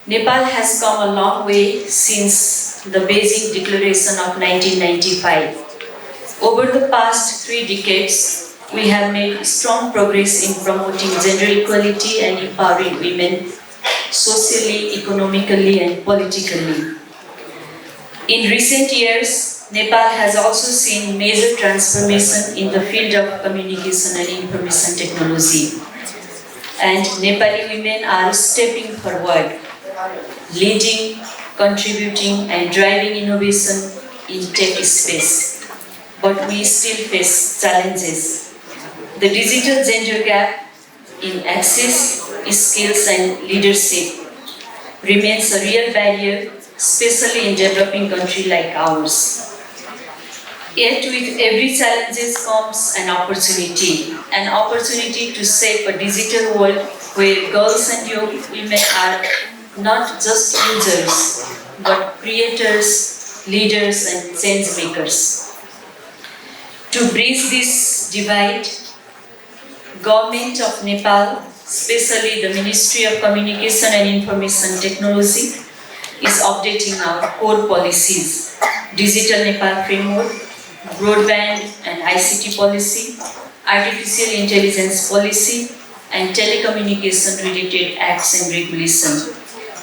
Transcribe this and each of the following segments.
Nepal has come a long way since the Beijing Declaration of 1995. Over the past 3 decades, we have made strong progress in promoting gender equality and empowering women socially, economically, and politically. In recent years, Nepal has also seen major transformation in the field of communication and information technology. And Nepali women are stepping forward, leading, contributing, and driving innovation in tech space. But we still face challenges. The digital gender gap in access, skills, and leadership remains a real barrier, especially in developing countries like ours. Yet with every challenge comes an opportunity to shape a digital world where girls and young women are not just users, but creators, leaders, and change makers. To bridge this divide, Government of Nepal, especially the Ministry of Communication and Information Technology, is updating our core policies, Digital Nepal Framework, Broadband and ICT Policy, Artificial Intelligence Policy, and Telecommunication related acts and regulations.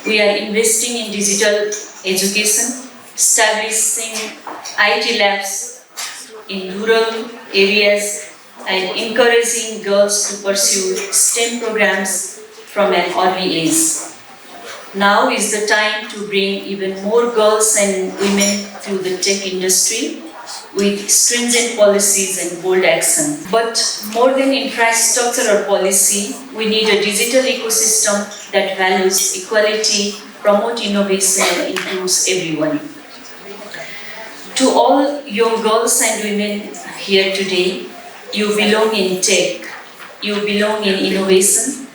We are investing in digital education, establishing IT labs in rural areas, and encouraging girls to pursue STEM programs from an early age. Now is the time to bring even more girls and women through the tech industry with stringent policies and bold action. But more than infrastructure or policy, we need a digital ecosystem that values equality, promotes innovation, and includes everyone. To all young girls and women here today, you belong in tech, you belong in innovation,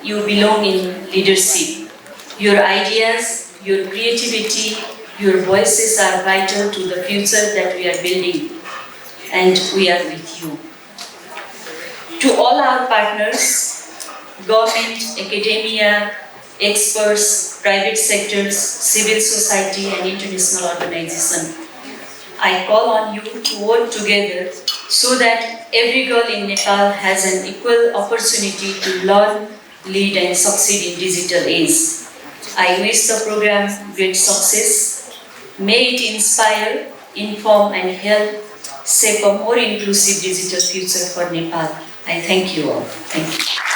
you belong in leadership. Your ideas, your creativity, your voices are vital to the future that we are building, and we are with you. To all our partners, government, academia, experts, private sectors, civil society, and international organizations, I call on you to work together so that every girl in Nepal has an equal opportunity to learn, lead, and succeed in digital age. I wish the program great success. May it inspire, inform, and help shape a more inclusive digital future for Nepal. I thank you all. Thank you.